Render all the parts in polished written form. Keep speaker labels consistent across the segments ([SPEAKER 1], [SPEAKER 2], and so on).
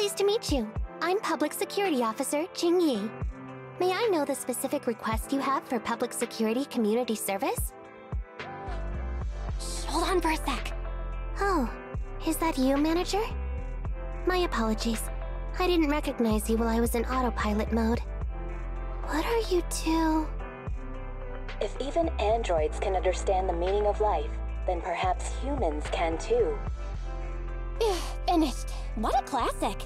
[SPEAKER 1] Pleased to meet you. I'm Public Security Officer Qingyi. May I know the specific request you have for public security community service? Shh, hold on for a sec. Oh, is that you, Manager? My apologies. I didn't recognize you while I was in autopilot mode. What are you two?
[SPEAKER 2] If even androids can understand the meaning of life, then perhaps humans can too.
[SPEAKER 3] Finished. What a classic.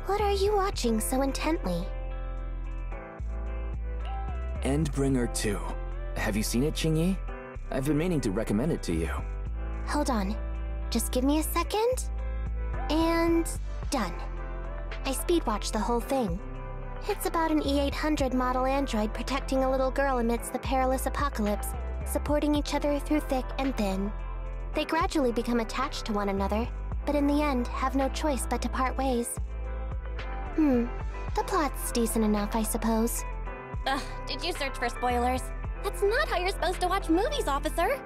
[SPEAKER 1] What are you watching so intently?
[SPEAKER 4] Endbringer 2. Have you seen it, Qingyi? I've been meaning to recommend it to you.
[SPEAKER 1] Hold on. Just give me a second. And done. I speed-watched the whole thing. It's about an E-800 model android protecting a little girl amidst the perilous apocalypse, supporting each other through thick and thin. They gradually become attached to one another, but in the end have no choice but to part ways. The plot's decent enough, I suppose.
[SPEAKER 3] Did you search for spoilers? That's not how you're supposed to watch movies, officer!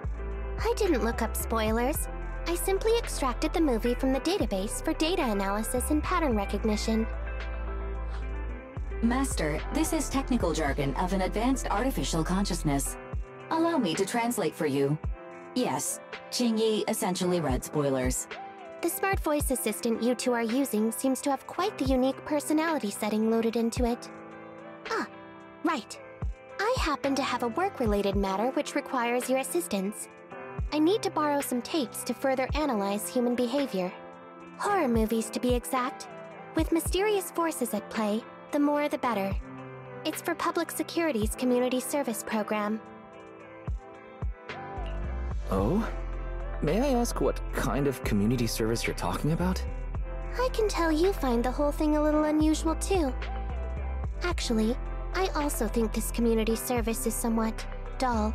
[SPEAKER 1] I didn't look up spoilers. I simply extracted the movie from the database for data analysis and pattern recognition.
[SPEAKER 5] Master, this is technical jargon of an advanced artificial consciousness. Allow me to translate for you. Yes, Qingyi essentially read spoilers.
[SPEAKER 1] The smart voice assistant you two are using seems to have quite the unique personality setting loaded into it. Ah, right. I happen to have a work-related matter which requires your assistance. I need to borrow some tapes to further analyze human behavior. Horror movies, to be exact. With mysterious forces at play, the more the better. It's for Public Security's community service program.
[SPEAKER 4] Oh? May I ask what kind of community service you're talking about?
[SPEAKER 1] I can tell you find the whole thing a little unusual too. Actually, I also think this community service is somewhat dull.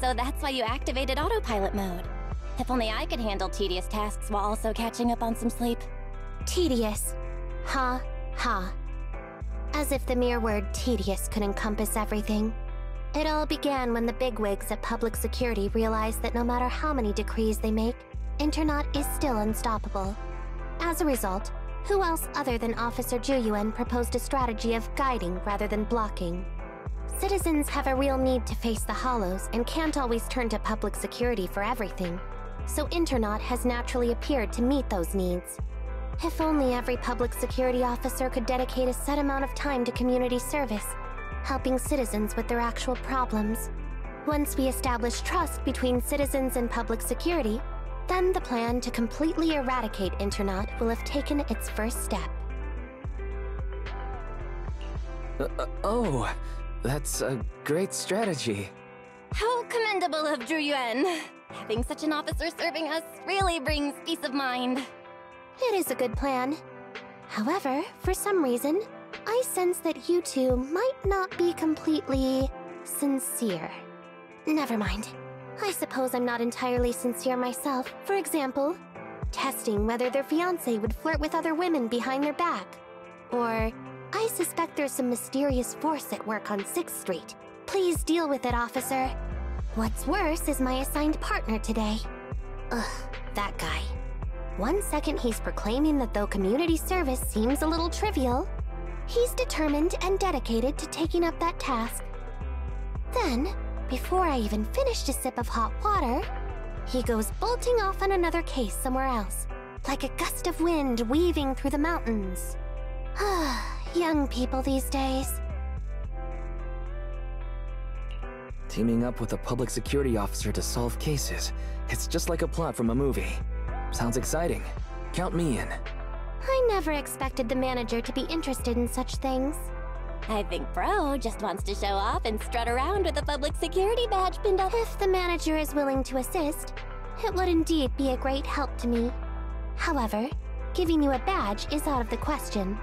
[SPEAKER 3] So that's why you activated autopilot mode. If only I could handle tedious tasks while also catching up on some sleep.
[SPEAKER 1] Tedious. Ha, ha. As if the mere word tedious could encompass everything. It all began when the bigwigs at Public Security realized that no matter how many decrees they make, Internaut is still unstoppable. As a result, who else other than Officer Juyuan proposed a strategy of guiding rather than blocking? Citizens have a real need to face the hollows and can't always turn to Public Security for everything. So Internaut has naturally appeared to meet those needs. If only every Public Security officer could dedicate a set amount of time to community service, helping citizens with their actual problems. Once we establish trust between citizens and Public Security, then the plan to completely eradicate Internaut will have taken its first step.
[SPEAKER 4] Oh, that's a great strategy.
[SPEAKER 3] How commendable of Zhu Yuan! Having such an officer serving us really brings peace of mind.
[SPEAKER 1] It is a good plan. However, for some reason, I sense that you two might not be completely sincere. Never mind. I suppose I'm not entirely sincere myself. For example, testing whether their fiancé would flirt with other women behind their back. Or, I suspect there's some mysterious force at work on 6th Street. Please deal with it, officer. What's worse is my assigned partner today. Ugh, that guy. One second he's proclaiming that though community service seems a little trivial, he's determined and dedicated to taking up that task. Then, before I even finished a sip of hot water, he goes bolting off on another case somewhere else, like a gust of wind weaving through the mountains. Young people these days.
[SPEAKER 4] Teaming up with a public security officer to solve cases. It's just like a plot from a movie. Sounds exciting. Count me in.
[SPEAKER 1] I never expected the manager to be interested in such things.
[SPEAKER 3] I think Bro just wants to show off and strut around with a public security badge pinned up.
[SPEAKER 1] If the manager is willing to assist, it would indeed be a great help to me. However, giving you a badge is out of the question.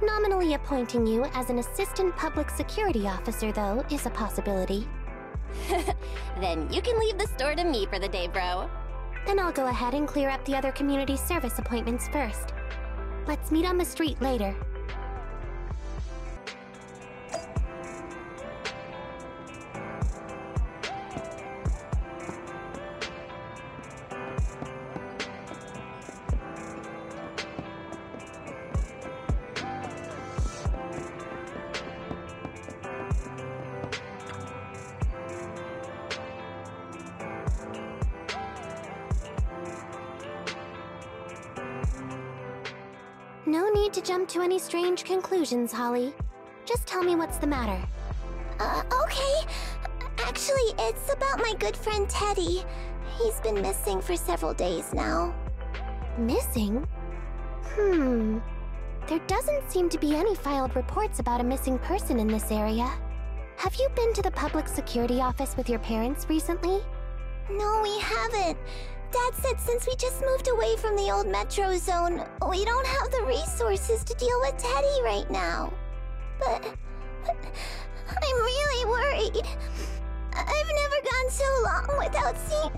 [SPEAKER 1] Nominally appointing you as an assistant public security officer, though, is a possibility.
[SPEAKER 3] Then you can leave the store to me for the day, Bro.
[SPEAKER 1] Then I'll go ahead and clear up the other community service appointments first. Let's meet on the street later. No need to jump to any strange conclusions, Holly. Just tell me what's the matter.
[SPEAKER 6] Okay. Actually, it's about my good friend Teddy. He's been missing for several days now.
[SPEAKER 1] Missing? There doesn't seem to be any filed reports about a missing person in this area. Have you been to the public security office with your parents recently?
[SPEAKER 6] No, we haven't. Dad said since we just moved away from the old metro zone, we don't have the resources to deal with Teddy right now. But I'm really worried. I've never gone so long without seeing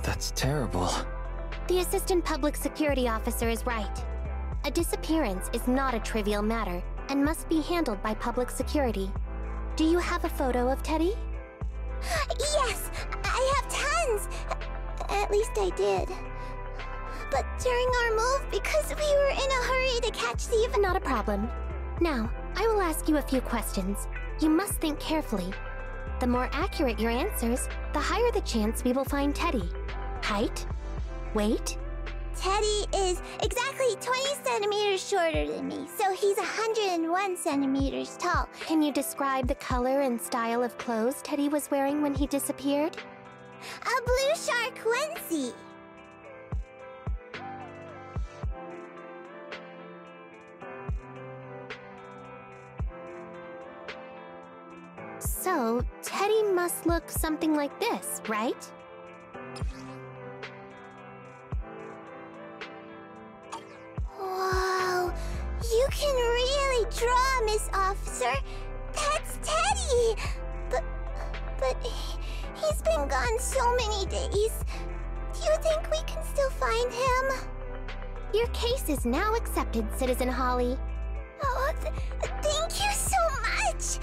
[SPEAKER 4] That's terrible.
[SPEAKER 1] The assistant public security officer is right. A disappearance is not a trivial matter and must be handled by public security. Do you have a photo of Teddy?
[SPEAKER 6] Yes, I have tons. At least I did. But during our move, because we were in a hurry to catch the event...
[SPEAKER 1] Not a problem. Now, I will ask you a few questions. You must think carefully. The more accurate your answers, the higher the chance we will find Teddy. Height? Weight?
[SPEAKER 6] Teddy is exactly 20 centimeters shorter than me, so he's 101 centimeters tall.
[SPEAKER 1] Can you describe the color and style of clothes Teddy was wearing when he disappeared?
[SPEAKER 6] A blue shark onesie.
[SPEAKER 1] So, Teddy must look something like this, right?
[SPEAKER 6] Whoa, you can really draw, Miss Officer. That's Teddy. But he's been gone so many days. Do you think we can still find him?
[SPEAKER 1] Your case is now accepted, Citizen Holly.
[SPEAKER 6] Oh, thank you so much!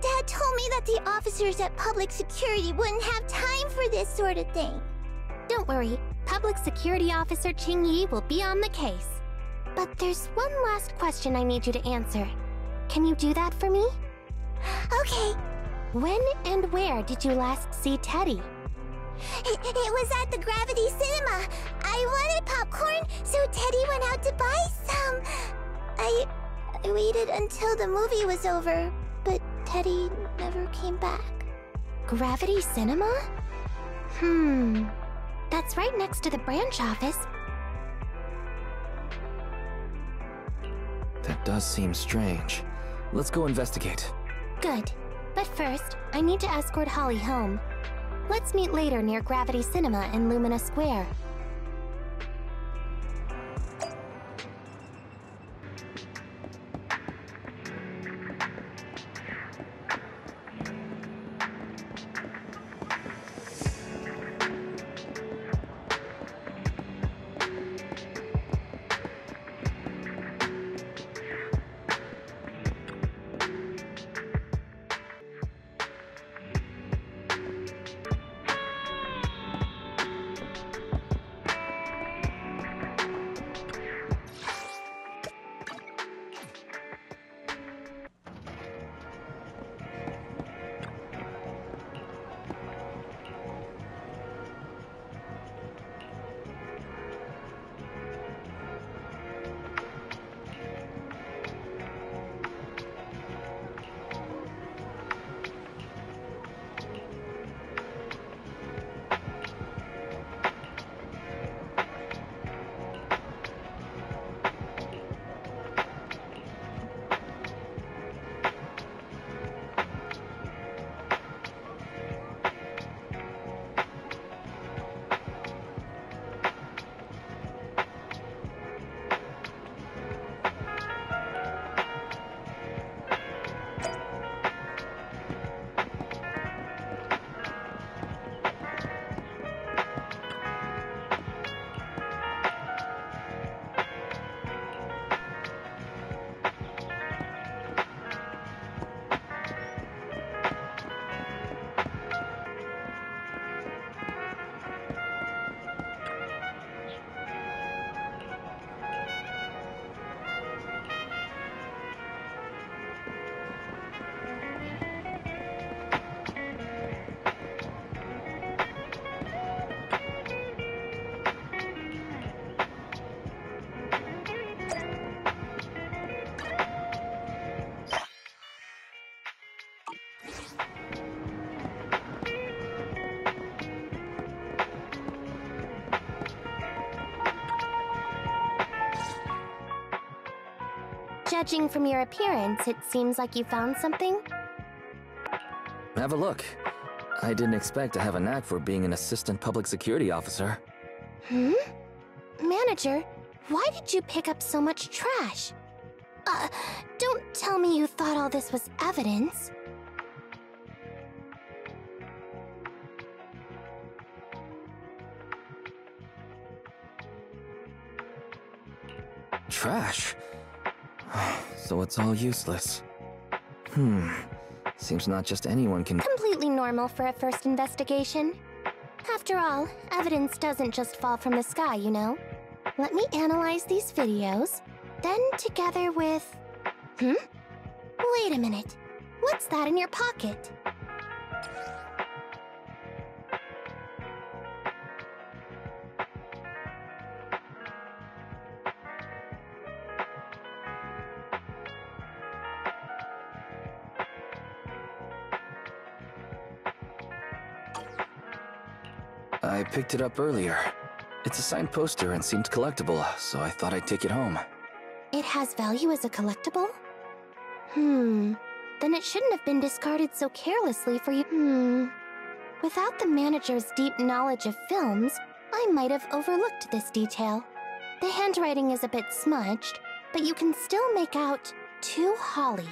[SPEAKER 6] Dad told me that the officers at Public Security wouldn't have time for this sort of thing.
[SPEAKER 1] Don't worry, Public Security Officer Qingyi will be on the case. But there's one last question I need you to answer. Can you do that for me?
[SPEAKER 6] Okay.
[SPEAKER 1] When and where did you last see Teddy?
[SPEAKER 6] It was at the Gravity Cinema. I wanted popcorn, so Teddy went out to buy some. I waited until the movie was over, but Teddy never came back.
[SPEAKER 1] Gravity Cinema? That's right next to the branch office.
[SPEAKER 4] That does seem strange. Let's go investigate.
[SPEAKER 1] Good. But first, I need to escort Holly home. Let's meet later near Gravity Cinema in Lumina Square. Judging from your appearance, it seems like you found something.
[SPEAKER 4] Have a look. I didn't expect to have a knack for being an assistant public security officer.
[SPEAKER 1] Manager, why did you pick up so much trash? Don't tell me you thought all this was evidence.
[SPEAKER 4] Trash? So it's all useless. Seems not just anyone can—
[SPEAKER 1] Completely normal for a first investigation. After all, evidence doesn't just fall from the sky, you know. Let me analyze these videos, then together with... Wait a minute. What's that in your pocket?
[SPEAKER 4] I picked it up earlier. It's a signed poster and seemed collectible, so I thought I'd take it home.
[SPEAKER 1] It has value as a collectible? Then it shouldn't have been discarded so carelessly for you. Without the manager's deep knowledge of films, I might have overlooked this detail. The handwriting is a bit smudged, but you can still make out "To Holly."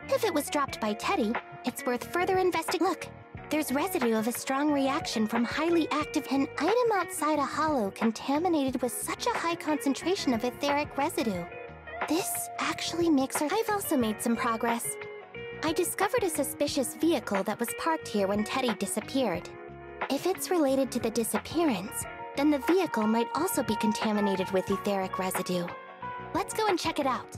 [SPEAKER 1] If it was dropped by Teddy, it's worth further investigation. Look, there's residue of a strong reaction from highly active, an item outside a hollow contaminated with such a high concentration of etheric residue. This actually makes her— I've also made some progress. I discovered a suspicious vehicle that was parked here when Teddy disappeared. If it's related to the disappearance, then the vehicle might also be contaminated with etheric residue. Let's go and check it out.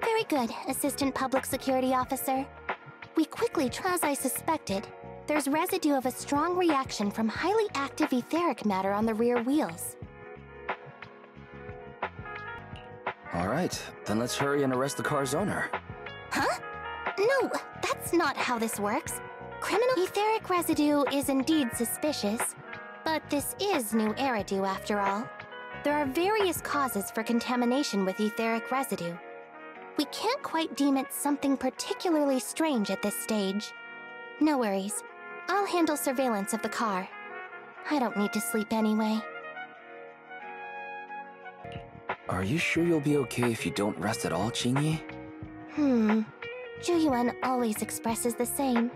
[SPEAKER 1] Very good, Assistant Public Security Officer. We quickly, as I suspected, there's residue of a strong reaction from highly active etheric matter on the rear wheels.
[SPEAKER 4] All right, then let's hurry and arrest the car's owner.
[SPEAKER 1] Huh? No, that's not how this works. Criminal etheric residue is indeed suspicious, but this is new Eridu after all. There are various causes for contamination with etheric residue. We can't quite deem it something particularly strange at this stage. No worries. I'll handle surveillance of the car. I don't need to sleep anyway.
[SPEAKER 4] Are you sure you'll be okay if you don't rest at all, Qingyi?
[SPEAKER 1] Juyuan always expresses the same.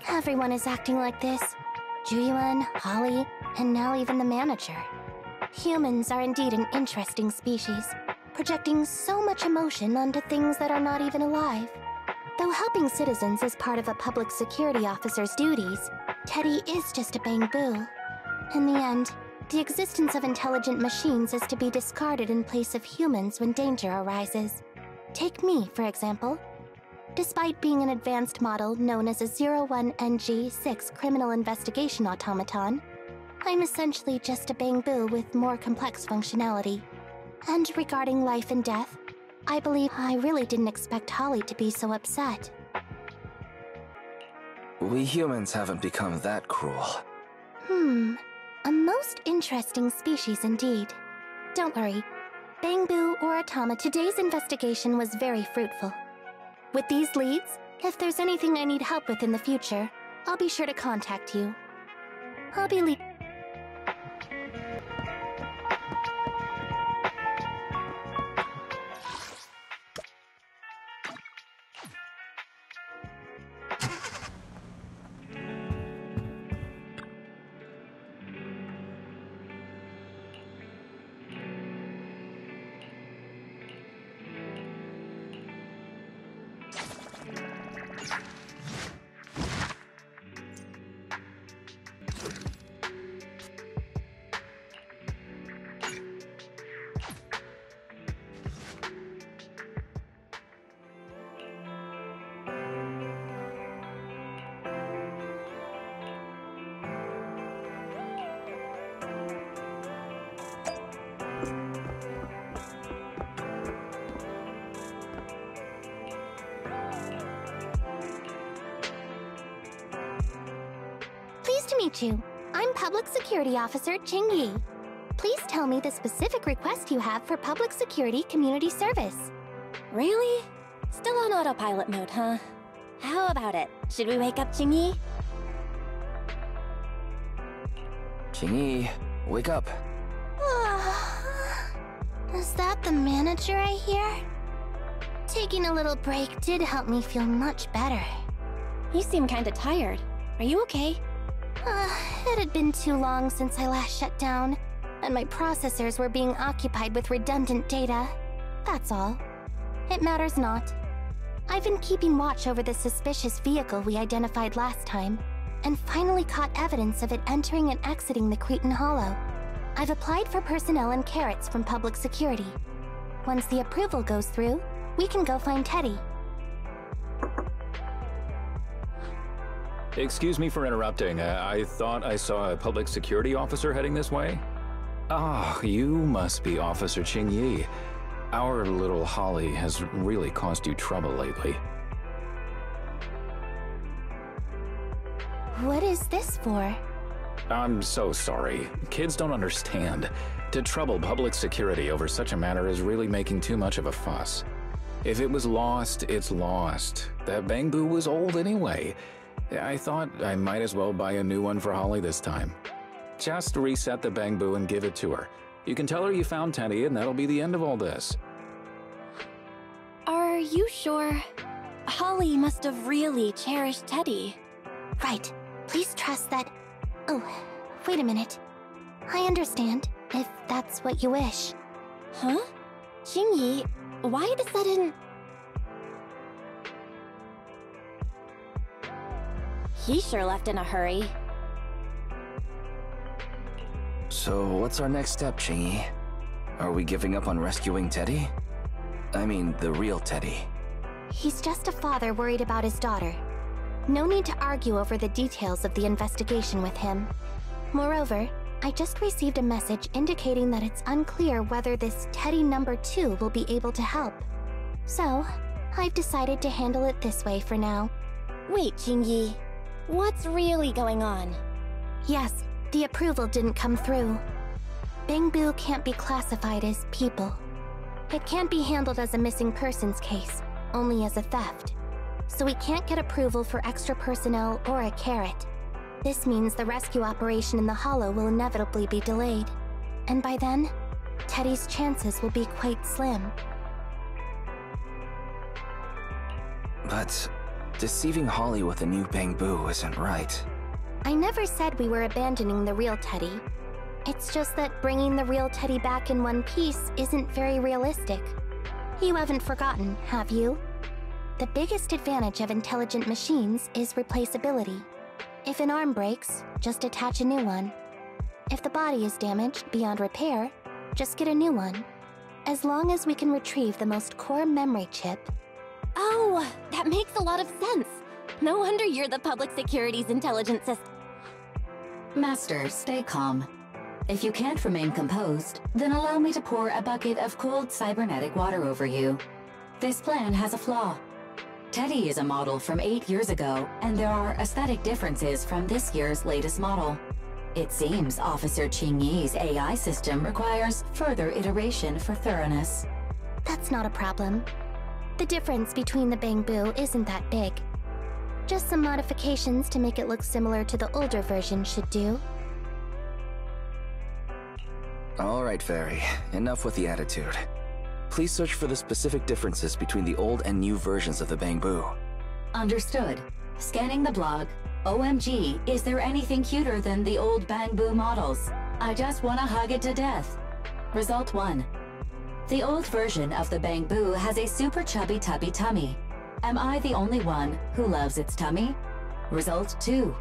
[SPEAKER 1] Everyone is acting like this. Juyuan, Holly, and now even the manager. Humans are indeed an interesting species, projecting so much emotion onto things that are not even alive. Though helping citizens is part of a public security officer's duties, Teddy is just a Bangboo. In the end, the existence of intelligent machines is to be discarded in place of humans when danger arises. Take me, for example. Despite being an advanced model known as a 01NG6 criminal investigation automaton, I'm essentially just a Bangboo with more complex functionality. And regarding life and death, I believe I really didn't expect Holly to be so upset.
[SPEAKER 4] We humans haven't become that cruel.
[SPEAKER 1] A most interesting species indeed. Don't worry. Bangboo or Atama, today's investigation was very fruitful. With these leads, if there's anything I need help with in the future, I'll be sure to contact you. I'll be leaving. meet you. I'm Public Security Officer Qingyi. Please tell me the specific request you have for public security community service.
[SPEAKER 3] Really? Still on autopilot mode, huh? How about it? Should we wake up Qingyi?
[SPEAKER 4] Qingyi, wake up.
[SPEAKER 1] Is that the manager I hear? Taking a little break did help me feel much better.
[SPEAKER 3] You seem kinda tired. Are you okay?
[SPEAKER 1] It had been too long since I last shut down, and my processors were being occupied with redundant data. That's all. It matters not. I've been keeping watch over the suspicious vehicle we identified last time, and finally caught evidence of it entering and exiting the Cretan Hollow. I've applied for personnel and carrots from public security. Once the approval goes through, we can go find Teddy.
[SPEAKER 7] Excuse me for interrupting. I thought I saw a public security officer heading this way. Ah, you must be Officer Qingyi. Our little Holly has really caused you trouble lately.
[SPEAKER 1] What is this for?
[SPEAKER 7] I'm so sorry. Kids don't understand. To trouble public security over such a matter is really making too much of a fuss. If it was lost, it's lost. That Bangboo was old anyway. I thought I might as well buy a new one for Holly this time. Just reset the Bangboo and give it to her. You can tell her you found Teddy and that'll be the end of all this.
[SPEAKER 3] Are you sure? Holly must have really cherished Teddy.
[SPEAKER 1] Right. Please trust that... Oh, wait a minute. I understand, if that's what you wish.
[SPEAKER 3] Huh? Qingyi, why the sudden... He sure left in a hurry.
[SPEAKER 4] So what's our next step, Qingyi? Are we giving up on rescuing Teddy? I mean, the real Teddy.
[SPEAKER 1] He's just a father worried about his daughter. No need to argue over the details of the investigation with him. Moreover, I just received a message indicating that it's unclear whether this Teddy number 2 will be able to help. So, I've decided to handle it this way for now.
[SPEAKER 3] Wait, Qingyi. What's really going on?
[SPEAKER 1] Yes, the approval didn't come through. Bangboo can't be classified as people. It can't be handled as a missing persons case, only as a theft. So we can't get approval for extra personnel or a carrot. This means the rescue operation in the Hollow will inevitably be delayed. And by then, Teddy's chances will be quite slim.
[SPEAKER 4] But deceiving Holly with a new Bangboo isn't right.
[SPEAKER 1] I never said we were abandoning the real Teddy. It's just that bringing the real Teddy back in one piece isn't very realistic. You haven't forgotten, have you? The biggest advantage of intelligent machines is replaceability. If an arm breaks, just attach a new one. If the body is damaged beyond repair, just get a new one. As long as we can retrieve the most core memory chip.
[SPEAKER 3] Oh, that makes a lot of sense. No wonder you're the public security's intelligence system.
[SPEAKER 5] Master, stay calm. If you can't remain composed, then allow me to pour a bucket of cold cybernetic water over you. This plan has a flaw. Teddy is a model from 8 years ago, and there are aesthetic differences from this year's latest model. It seems Officer Qingyi's AI system requires further iteration for thoroughness.
[SPEAKER 1] That's not a problem. The difference between the Bangboo isn't that big. Just some modifications to make it look similar to the older version should do.
[SPEAKER 4] All right, Fairy. Enough with the attitude. Please search for the specific differences between the old and new versions of the Bangboo.
[SPEAKER 5] Understood. Scanning the blog. OMG, is there anything cuter than the old Bangboo models? I just wanna hug it to death. Result 1. The old version of the Bangboo has a super chubby tubby tummy. Am I the only one who loves its tummy? Result 2.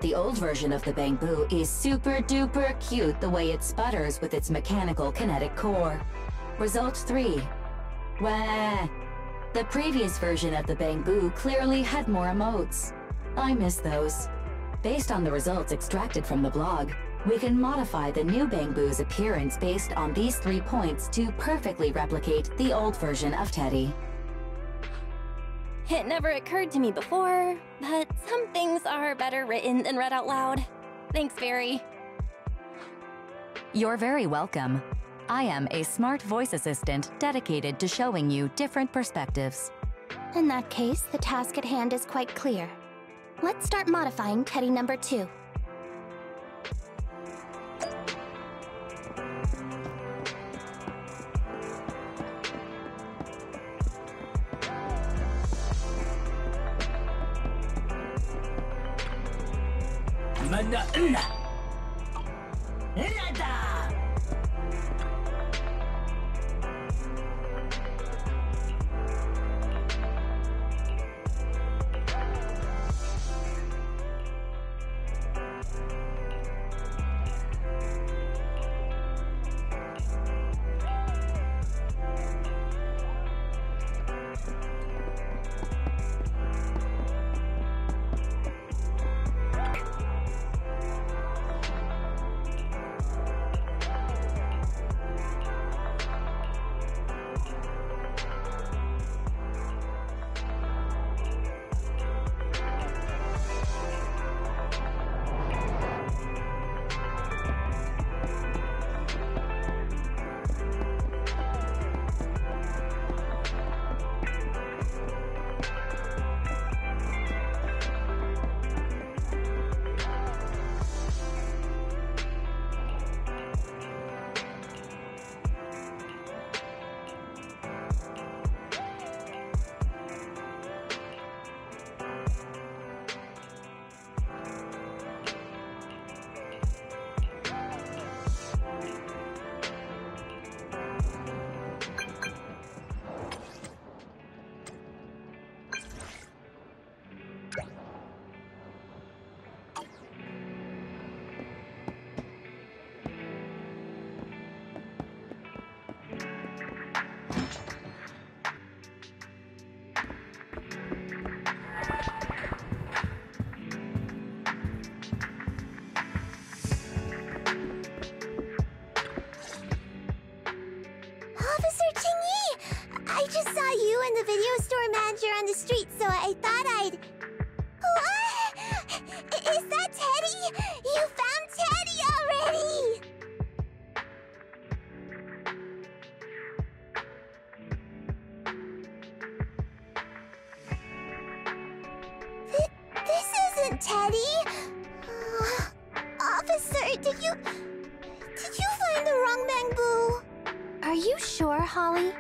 [SPEAKER 5] The old version of the Bangboo is super duper cute the way it sputters with its mechanical kinetic core. Result 3. Wah! The previous version of the Bangboo clearly had more emotes. I miss those. Based on the results extracted from the blog, we can modify the new Bangboo's appearance based on these 3 points to perfectly replicate the old version of Teddy.
[SPEAKER 3] It never occurred to me before, but some things are better written than read out loud. Thanks, Fairy.
[SPEAKER 5] You're very welcome. I am a smart voice assistant dedicated to showing you different perspectives.
[SPEAKER 1] In that case, the task at hand is quite clear. Let's start modifying Teddy number 2.
[SPEAKER 6] Officer Qingyi! I just saw you and the video store manager on the street, so I thought I'd... What? Is that Teddy? You found Teddy already! This isn't Teddy! Officer, did you find the wrong Bangboo?
[SPEAKER 1] Are you sure, Holly?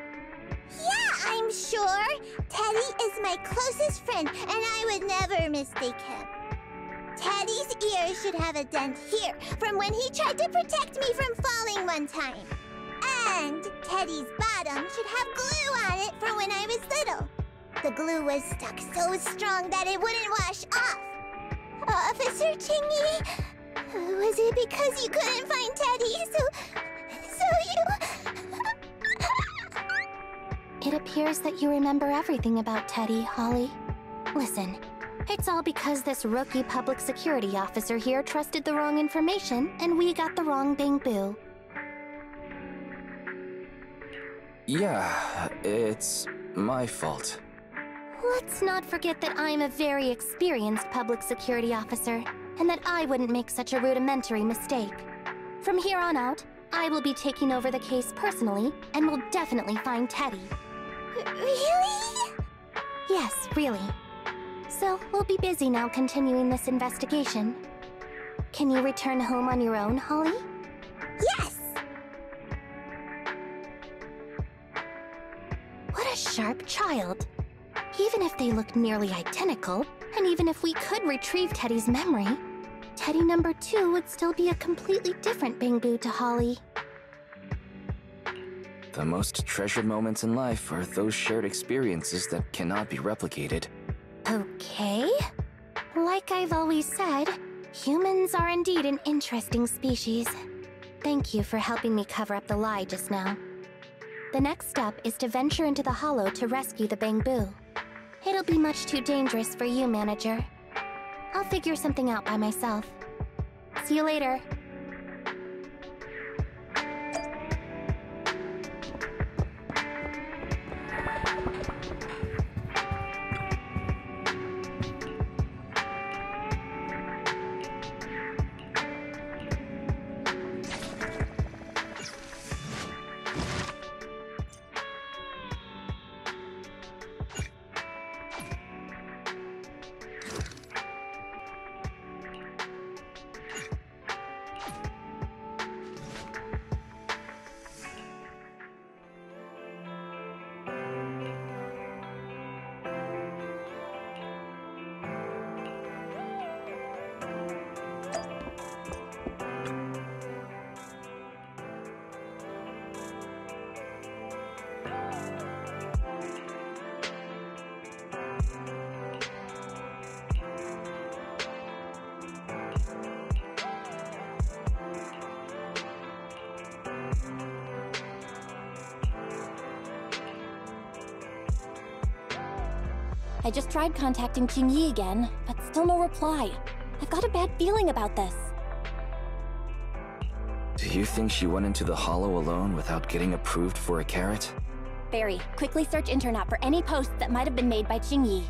[SPEAKER 6] Yeah, I'm sure. Teddy is my closest friend, and I would never mistake him. Teddy's ear should have a dent here from when he tried to protect me from falling one time. And Teddy's bottom should have glue on it from when I was little. The glue was stuck so strong that it wouldn't wash off. Officer Qingyi, was it because you couldn't find Teddy, so you...
[SPEAKER 1] It appears that you remember everything about Teddy, Holly. Listen, it's all because this rookie public security officer here trusted the wrong information, and we got the wrong Bangboo.
[SPEAKER 4] Yeah, it's my fault.
[SPEAKER 1] Let's not forget that I'm a very experienced public security officer, and that I wouldn't make such a rudimentary mistake. From here on out, I will be taking over the case personally, and will definitely find Teddy.
[SPEAKER 6] Really?
[SPEAKER 1] Yes, really. So, we'll be busy now continuing this investigation. Can you return home on your own, Holly?
[SPEAKER 6] Yes!
[SPEAKER 1] What a sharp child. Even if they look nearly identical, and even if we could retrieve Teddy's memory, Teddy number 2 would still be a completely different Bangboo to Holly.
[SPEAKER 4] The most treasured moments in life are those shared experiences that cannot be replicated.
[SPEAKER 1] Okay. Like I've always said, humans are indeed an interesting species. Thank you for helping me cover up the lie just now. The next step is to venture into the hollow to rescue the Bangboo. It'll be much too dangerous for you, Manager. I'll figure something out by myself. See you later.
[SPEAKER 3] I just tried contacting Qingyi again, but still no reply. I've got a bad feeling about this.
[SPEAKER 4] Do you think she went into the hollow alone without getting approved for a carrot?
[SPEAKER 3] Barry, quickly search internet for any posts that might have been made by Qingyi.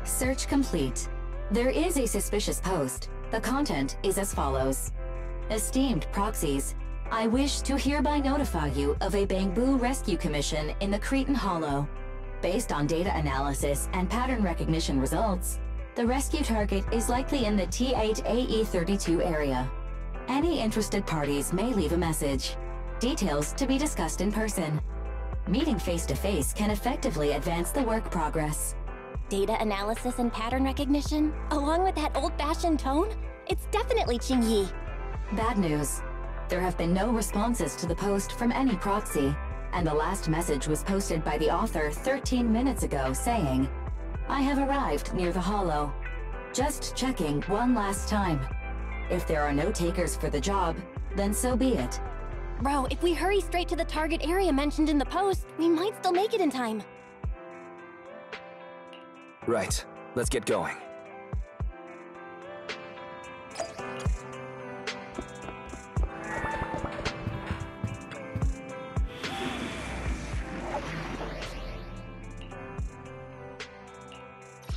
[SPEAKER 5] Search complete. There is a suspicious post. The content is as follows. Esteemed proxies, I wish to hereby notify you of a Bangboo rescue commission in the Cretan Hollow. Based on data analysis and pattern recognition results, the rescue target is likely in the T8AE32 area. Any interested parties may leave a message. Details to be discussed in person. Meeting face-to-face can effectively advance the work progress.
[SPEAKER 3] Data analysis and pattern recognition, along with that old-fashioned tone? It's definitely Qingyi.
[SPEAKER 5] Bad news. There have been no responses to the post from any proxy, and the last message was posted by the author 13 minutes ago saying, I have arrived near the hollow. Just checking one last time. If there are no takers for the job, then so be it.
[SPEAKER 3] Bro, if we hurry straight to the target area mentioned in the post, we might still make it in time.
[SPEAKER 4] Right. Let's get going.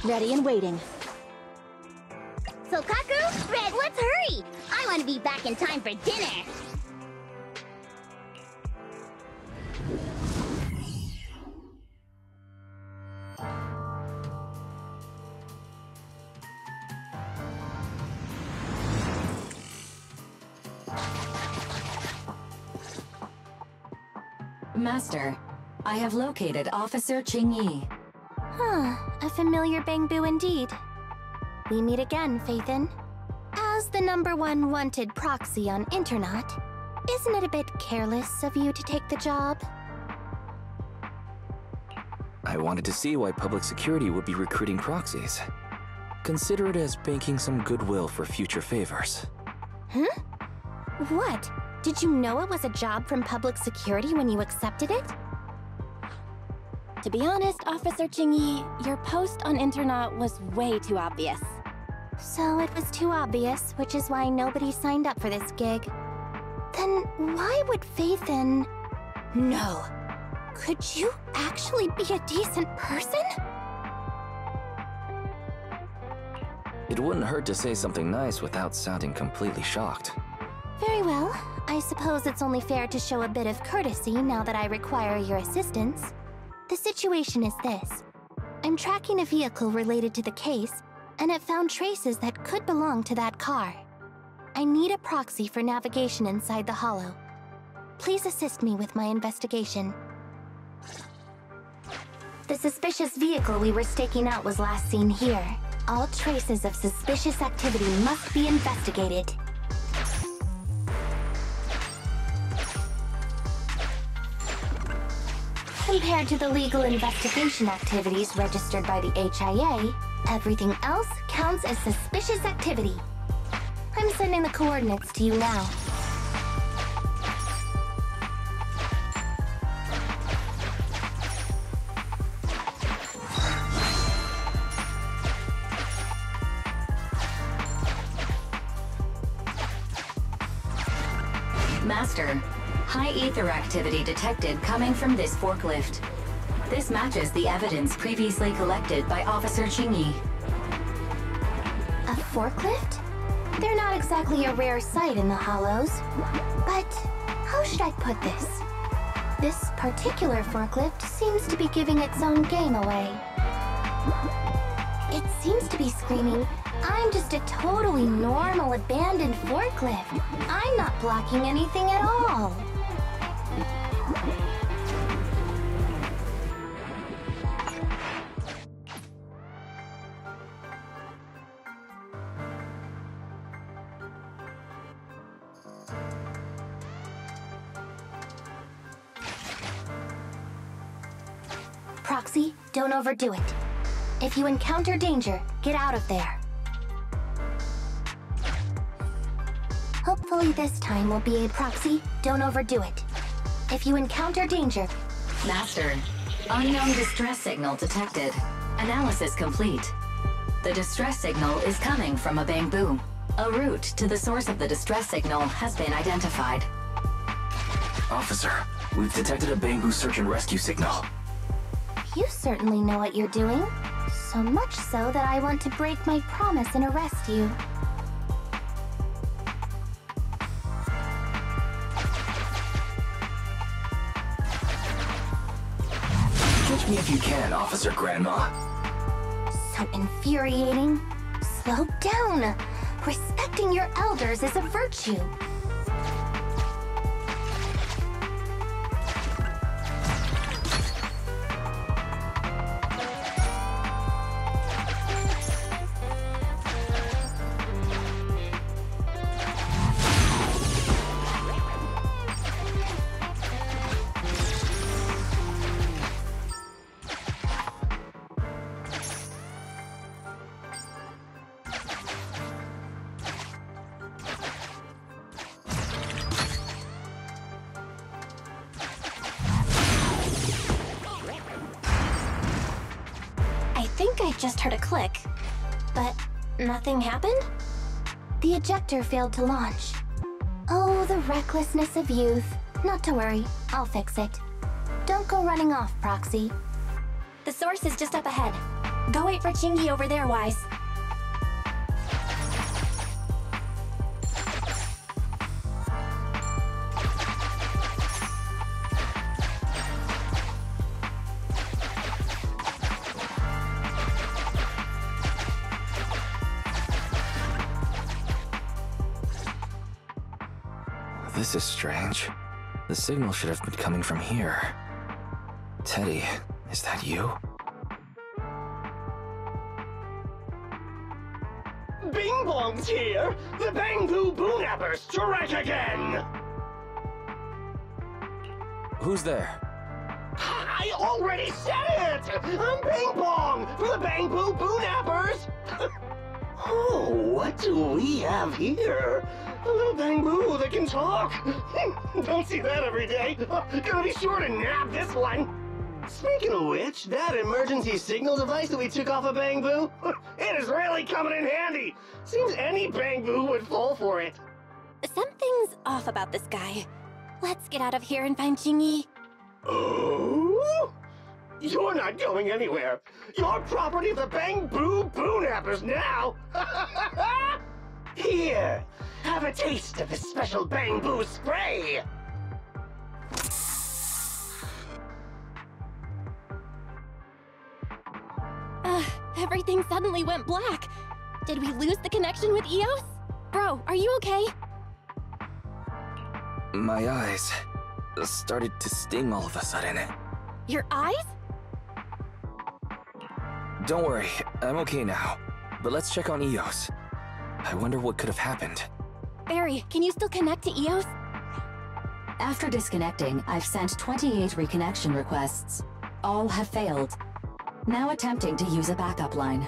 [SPEAKER 3] Ready and waiting.
[SPEAKER 6] So, Kaku, Red, let's hurry! I want to be back in time for dinner!
[SPEAKER 5] Master, I have located Officer Qingyi.
[SPEAKER 1] A familiar Bangboo indeed. We meet again, Faithin. As the #1 wanted proxy on internet, isn't it a bit careless of you to take the job?
[SPEAKER 4] I wanted to see why public security would be recruiting proxies. Consider it as banking some goodwill for future favors.
[SPEAKER 1] Huh? What? Did you know it was a job from public security when you accepted it?
[SPEAKER 3] To be honest, Officer Qingyi, your post on internet was way too obvious.
[SPEAKER 1] So it was too obvious, which is why nobody signed up for this gig. Then why would Faithin... No. Could you actually be a decent person?
[SPEAKER 4] It wouldn't hurt to say something nice without sounding completely shocked.
[SPEAKER 1] Very well. I suppose it's only fair to show a bit of courtesy now that I require your assistance. The situation is this. I'm tracking a vehicle related to the case, and it found traces that could belong to that car. I need a proxy for navigation inside the hollow. Please assist me with my investigation. The suspicious vehicle we were staking out was last seen here. All traces of suspicious activity must be investigated. Compared to the legal investigation activities registered by the HIA, everything else counts as suspicious activity. I'm sending the coordinates to you now.
[SPEAKER 5] Master, high ether activity detected coming from this forklift. This matches the evidence previously collected by Officer Qingyi.
[SPEAKER 1] A forklift? They're not exactly a rare sight in the Hollows. But how should I put this? This particular forklift seems to be giving its own game away. It seems to be screaming, I'm just a totally normal abandoned forklift. I'm not blocking anything at all. Proxy, don't overdo it. If you encounter danger, get out of there. Hopefully this time will be a proxy, don't overdo it. If you encounter danger...
[SPEAKER 5] Master, Unknown distress signal detected. Analysis complete. The distress signal is coming from a Bangboo. A route to the source of the distress signal has been identified.
[SPEAKER 4] Officer, we've detected a Bangboo search and rescue signal.
[SPEAKER 1] You certainly know what you're doing. So much so that I want to break my promise and arrest you.
[SPEAKER 4] Catch me if you can, Officer Grandma.
[SPEAKER 1] So infuriating. Slow down. Respecting your elders is a virtue. I just heard a click, but nothing happened? The ejector failed to launch. Oh, the recklessness of youth. Not to worry, I'll fix it. Don't go running off, Proxy.
[SPEAKER 3] The source is just up ahead. Go wait for Qingyi over there, Wise.
[SPEAKER 4] This is strange. The signal should have been coming from here. Teddy, is that you?
[SPEAKER 8] Bing Bong's here! The Bangboo Boonappers strike again!
[SPEAKER 4] Who's there?
[SPEAKER 8] I already said it! I'm Bing Bong from the Bangboo Boonappers! Oh, what do we have here? A little Bangboo that can talk! Don't see that every day! Gonna be sure to nab this one! Speaking of which, that emergency signal device that we took off of Bangboo, it is really coming in handy! Seems any Bangboo would fall for it.
[SPEAKER 3] Something's off about this guy. Let's get out of here and find Qingyi.
[SPEAKER 8] Oh? You're not going anywhere. You're property of the Bangboo Boonappers now. Here, have a taste of this special Bangboo spray.
[SPEAKER 3] Everything suddenly went black. Did we lose the connection with Eos? Bro, are you okay?
[SPEAKER 4] My eyes started to sting all of a sudden.
[SPEAKER 3] Your eyes?
[SPEAKER 4] Don't worry, I'm okay now. But let's check on Eos. I wonder what could have happened.
[SPEAKER 3] Barry, can you still connect to Eos?
[SPEAKER 5] After disconnecting, I've sent 28 reconnection requests. All have failed. Now attempting to use a backup line.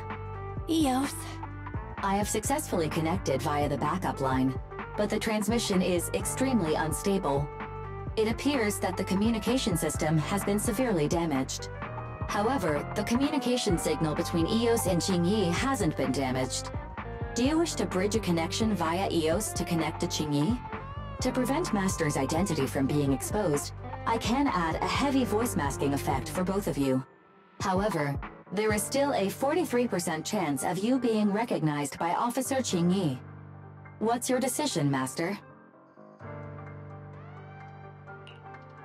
[SPEAKER 3] Eos.
[SPEAKER 5] I have successfully connected via the backup line, but the transmission is extremely unstable. It appears that the communication system has been severely damaged. However, the communication signal between Eos and Qingyi hasn't been damaged. Do you wish to bridge a connection via Eos to connect to Qingyi? To prevent Master's identity from being exposed, I can add a heavy voice masking effect for both of you. However, there is still a 43% chance of you being recognized by Officer Qingyi. What's your decision, Master?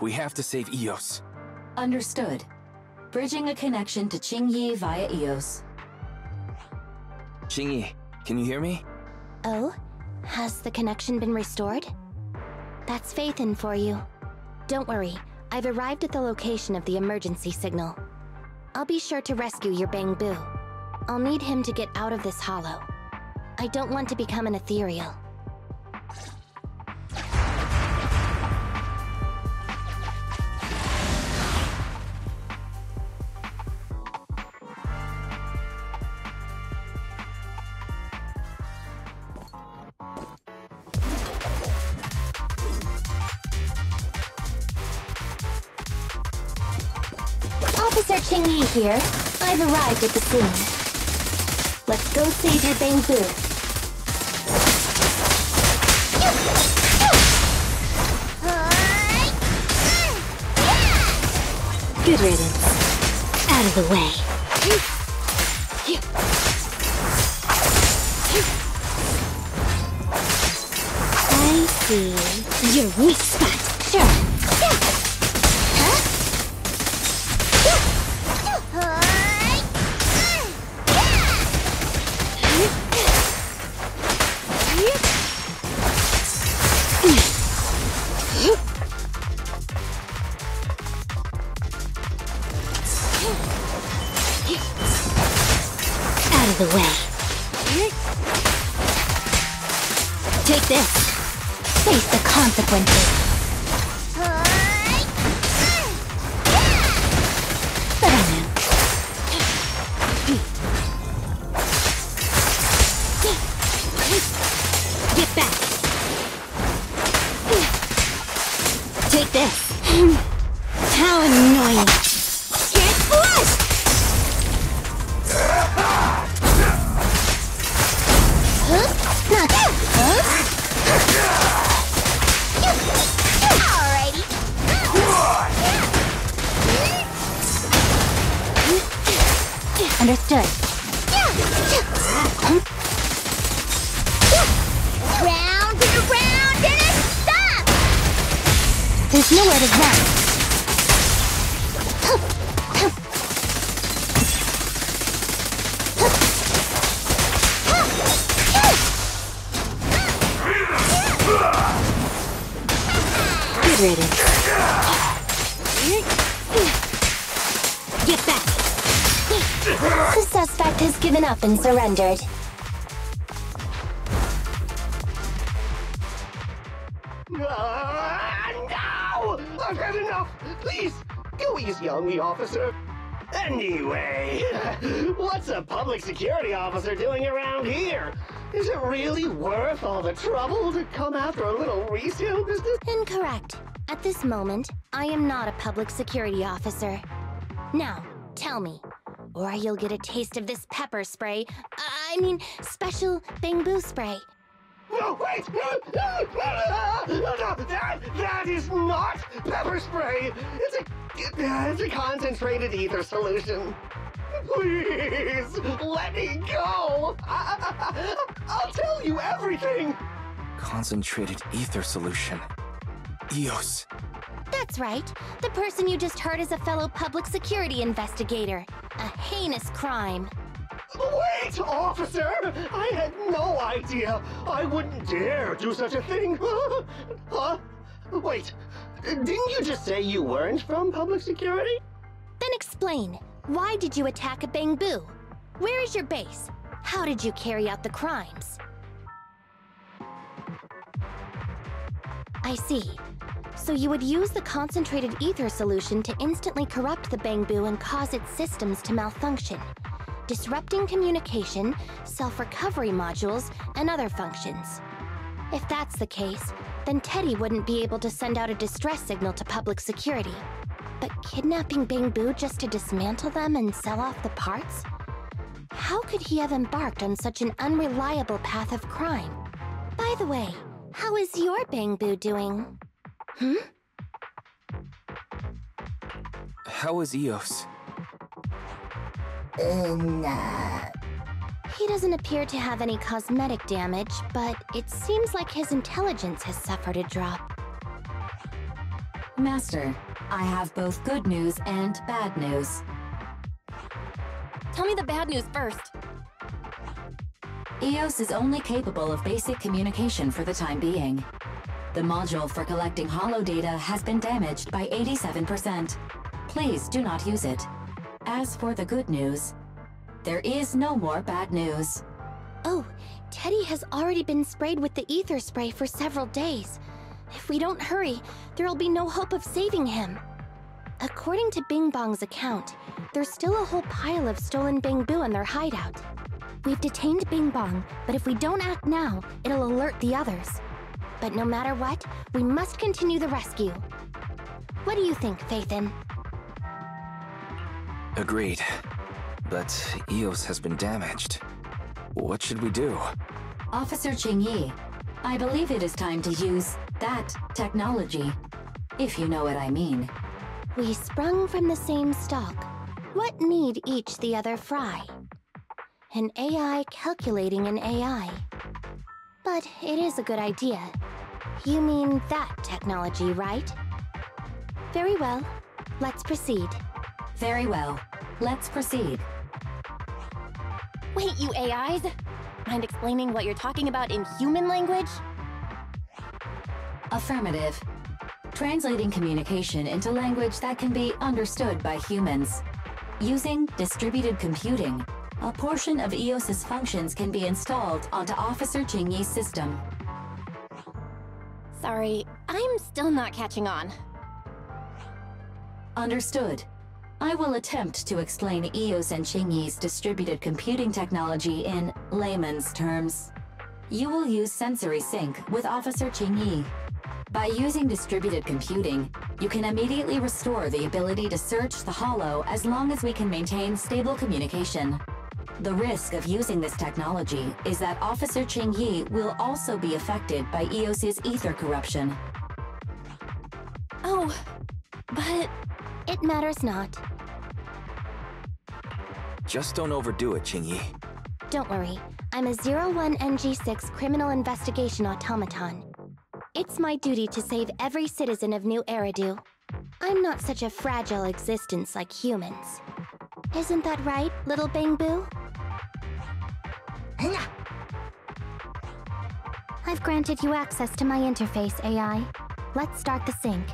[SPEAKER 4] We have to save Eos.
[SPEAKER 5] Understood. Bridging a connection to Qingyi via Eos.
[SPEAKER 4] Qingyi, can you hear me?
[SPEAKER 1] Oh? Has the connection been restored? That's Faithin for you. Don't worry, I've arrived at the location of the emergency signal. I'll be sure to rescue your Bangboo. I'll need him to get out of this hollow. I don't want to become an ethereal. Officer Qingyi here. I've arrived at the scene. Let's go save your Bangboo. Good riddance. Out of the way. I see. Your weak spot. Sure. Out of the way. Take this. Face the consequences. But I know. Get back. Take this. How annoying. Get flushed!
[SPEAKER 6] Alrighty.
[SPEAKER 1] Understood.
[SPEAKER 6] Round and around and a stop!
[SPEAKER 1] There's nowhere to run. Good riddance. Get back. The suspect has given up and surrendered.
[SPEAKER 8] No! I've had enough! Please, go easy on me, officer. Anyway, what's a public security officer doing around here? Is it really worth all the trouble to come after a little resale business?
[SPEAKER 1] Incorrect. At this moment, I am not a public security officer. Now, tell me, or you'll get a taste of this pepper spray. I mean, special Bangboo spray.
[SPEAKER 8] No, wait! That is not pepper spray! It's a concentrated ether solution. Please, let me go! I'll tell you everything!
[SPEAKER 4] Concentrated ether solution. EOS.
[SPEAKER 1] That's right. The person you just heard is a fellow public security investigator. A heinous crime.
[SPEAKER 8] Wait, officer! I had no idea! I wouldn't dare do such a thing! Huh? Wait, didn't you just say you weren't from public security?
[SPEAKER 1] Then explain. Why did you attack a Bangboo? Where is your base? How did you carry out the crimes? I see. So you would use the concentrated ether solution to instantly corrupt the Bangboo and cause its systems to malfunction, disrupting communication, self-recovery modules, and other functions. If that's the case, then Teddy wouldn't be able to send out a distress signal to public security. But kidnapping Bangboo just to dismantle them and sell off the parts? How could he have embarked on such an unreliable path of crime? By the way, how is your Bangboo doing?
[SPEAKER 4] How is EOS?
[SPEAKER 1] He doesn't appear to have any cosmetic damage, but it seems like his intelligence has suffered a drop.
[SPEAKER 5] Master, I have both good news and bad news.
[SPEAKER 3] Tell me the bad news first.
[SPEAKER 5] EOS is only capable of basic communication for the time being. The module for collecting holo data has been damaged by 87%. Please do not use it. As for the good news, there is no more bad news.
[SPEAKER 1] Oh, Teddy has already been sprayed with the ether spray for several days. If we don't hurry, there'll be no hope of saving him. According to Bing Bong's account, there's still a whole pile of stolen Bangboo in their hideout. We've detained Bing Bong, but if we don't act now, it'll alert the others. But no matter what, we must continue the rescue. What do you think, Faithin?
[SPEAKER 4] Agreed. But EOS has been damaged. What should we do?
[SPEAKER 5] Officer Qingyi, I believe it is time to use that technology, if you know what I mean.
[SPEAKER 1] We sprung from the same stock. What need each the other fry? An AI calculating an AI. But it is a good idea. You mean that technology, right? Very well. Let's proceed.
[SPEAKER 5] Very well. Let's proceed.
[SPEAKER 3] Wait, you AIs? Mind explaining what you're talking about in human language?
[SPEAKER 5] Affirmative. Translating communication into language that can be understood by humans. Using distributed computing, a portion of EOS's functions can be installed onto Officer Qingyi's system.
[SPEAKER 3] Sorry, I'm still not catching on.
[SPEAKER 5] Understood. I will attempt to explain EOS and Qingyi's distributed computing technology in layman's terms. You will use sensory sync with Officer Qingyi. By using distributed computing, you can immediately restore the ability to search the hollow as long as we can maintain stable communication. The risk of using this technology is that Officer Qingyi will also be affected by EOS's ether corruption.
[SPEAKER 3] Oh, but...
[SPEAKER 1] It matters not.
[SPEAKER 4] Just don't overdo it, Qingyi.
[SPEAKER 1] Don't worry. I'm a 01NG6 criminal investigation automaton. It's my duty to save every citizen of New Eridu. I'm not such a fragile existence like humans. Isn't that right, little Bangboo? I've granted you access to my interface, AI. Let's start the sync.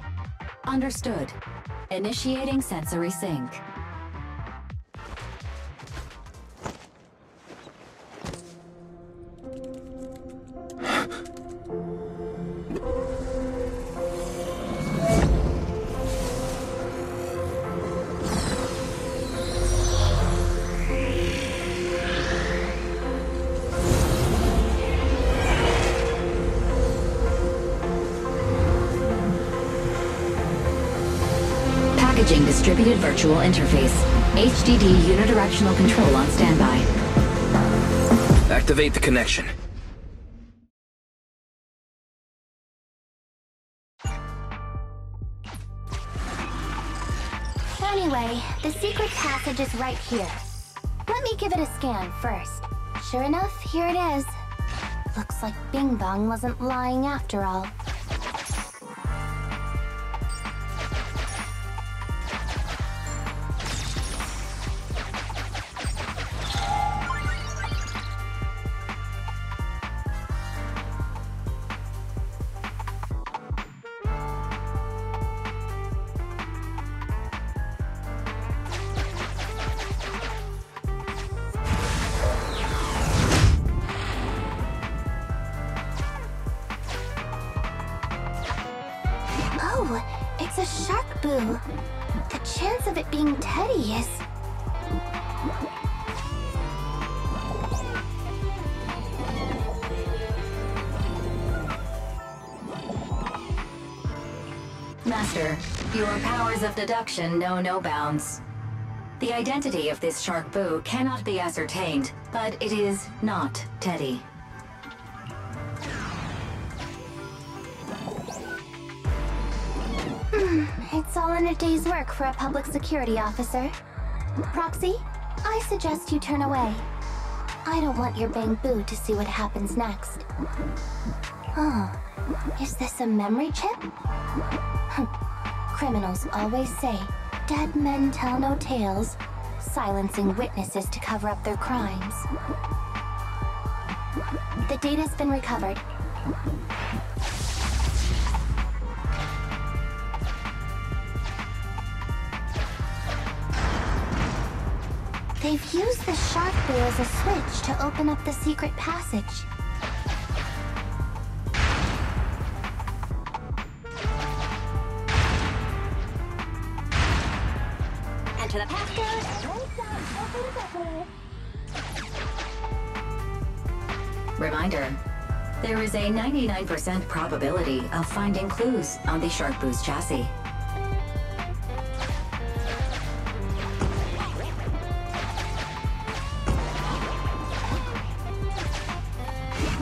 [SPEAKER 5] Understood. Initiating sensory sync. Packaging distributed virtual interface. HDD unidirectional control on standby.
[SPEAKER 4] Activate the connection.
[SPEAKER 1] Anyway, the secret passage is right here. Let me give it a scan first. Sure enough, here it is. Looks like Bing Bong wasn't lying after all. Oh, it's a shark boo. The chance of it being Teddy is...
[SPEAKER 5] Master, your powers of deduction know no bounds. The identity of this shark boo cannot be ascertained, but it is not Teddy.
[SPEAKER 1] It's all in a day's work for a public security officer. Proxy, I suggest you turn away. I don't want your Bangboo to see what happens next. Oh, is this a memory chip? Criminals always say, dead men tell no tales, silencing witnesses to cover up their crimes. The data's been recovered. They've used the shark boo as a switch to open up the secret passage.
[SPEAKER 3] Enter the passcode.
[SPEAKER 5] Reminder, there is a 99% probability of finding clues on the shark boo's chassis.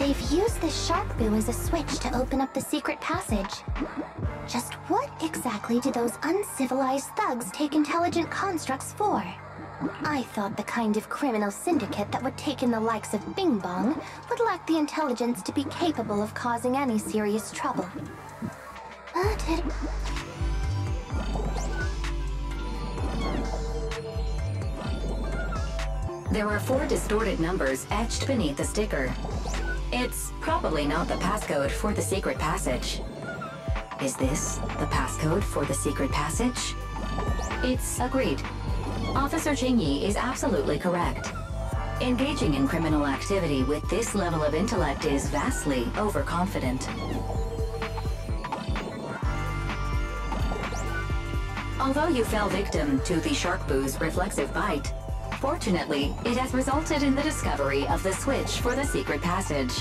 [SPEAKER 1] They've used this shark boo as a switch to open up the secret passage. Just what exactly do those uncivilized thugs take intelligent constructs for? I thought the kind of criminal syndicate that would take in the likes of Bing Bong would lack the intelligence to be capable of causing any serious trouble. But it...
[SPEAKER 5] There are 4 distorted numbers etched beneath the sticker. It's probably not the passcode for the secret passage. Is this the passcode for the secret passage? It's agreed. Officer Qingyi is absolutely correct. Engaging in criminal activity with this level of intellect is vastly overconfident. Although you fell victim to the shark boo's reflexive bite, fortunately, it has resulted in the discovery of the switch for the secret passage.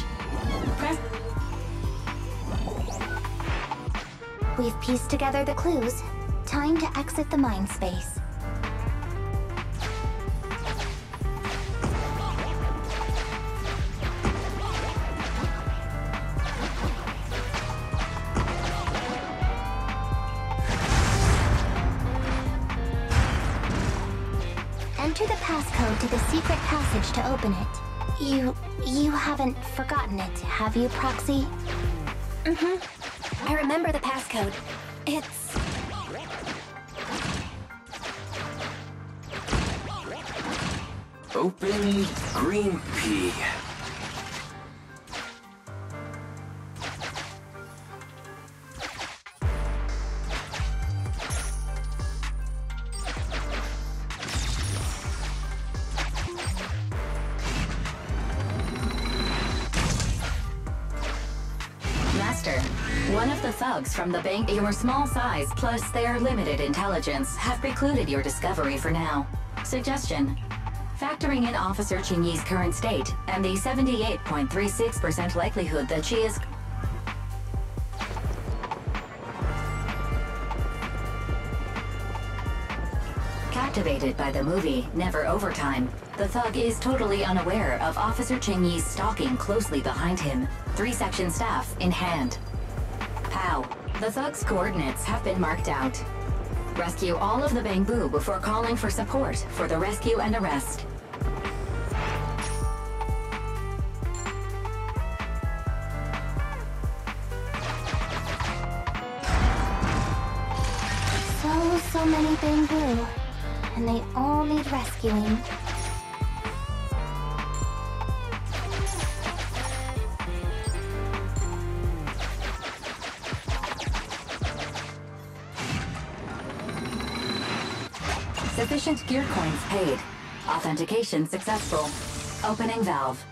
[SPEAKER 1] We've pieced together the clues. Time to exit the mind space. Enter the passcode to the secret passage to open it. You haven't forgotten it, have you, Proxy?
[SPEAKER 3] I remember the passcode. It's...
[SPEAKER 4] Open green pea.
[SPEAKER 5] Master, one of the thugs from the bank, your small size plus their limited intelligence have precluded your discovery for now. Suggestion: factoring in Officer Qingyi's current state and the 78.36% likelihood that she is... Captivated by the movie Never Overtime, the thug is totally unaware of Officer Qingyi stalking closely behind him, 3-section staff in hand. Pow. The thug's coordinates have been marked out. Rescue all of the Bangboo before calling for support for the rescue and arrest.
[SPEAKER 1] So many Bangboo, and they all need rescuing.
[SPEAKER 5] Sufficient gear coins paid. Authentication successful. Opening valve.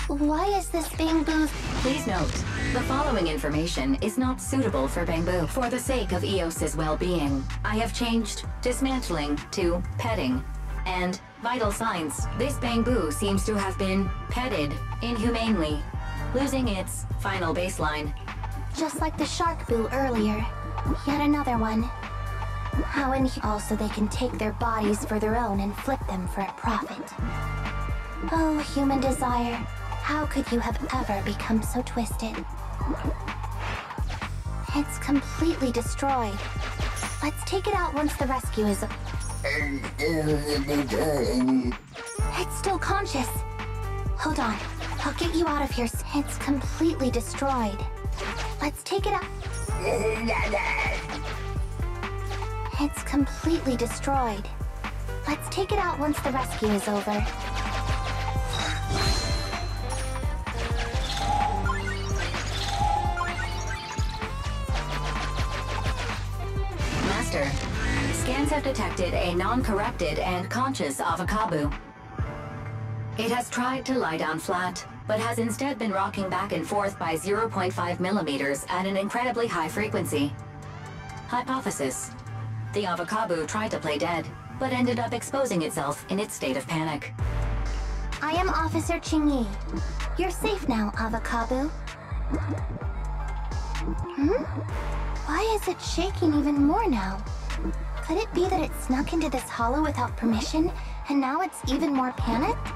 [SPEAKER 1] Why is this Bangboo?
[SPEAKER 5] Please note, the following information is not suitable for Bangboo. For the sake of EOS's well-being, I have changed dismantling to petting. And vital signs. This Bangboo seems to have been petted inhumanely, losing its final baseline.
[SPEAKER 1] Just like the shark boo earlier. Yet another one. How also they can take their bodies for their own and flip them for a profit. Oh, human desire. How could you have ever become so twisted? It's completely destroyed. Let's take it out once the rescue is... It's still conscious. Hold on. I'll get you out of here. It's completely destroyed. Let's take it out. It's completely destroyed. Let's take it out once the rescue is over.
[SPEAKER 5] Master, scans have detected a non-corrupted and conscious avocado. It has tried to lie down flat, but has instead been rocking back and forth by 0.5 millimeters at an incredibly high frequency. Hypothesis: the avocado tried to play dead, but ended up exposing itself in its state of panic.
[SPEAKER 1] I am Officer Qingyi. You're safe now, avocado. Why is it shaking even more now? Could it be that it snuck into this hollow without permission, and now it's even more panicked?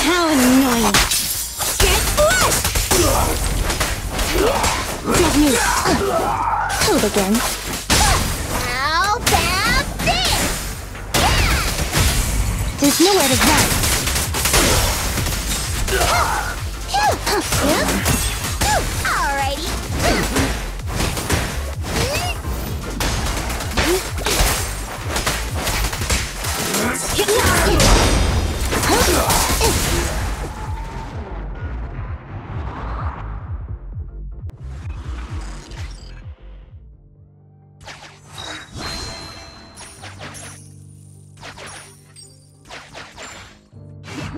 [SPEAKER 6] How annoying! Get flushed! Dead news. Hold again. How about this? There's nowhere to run. Alrighty.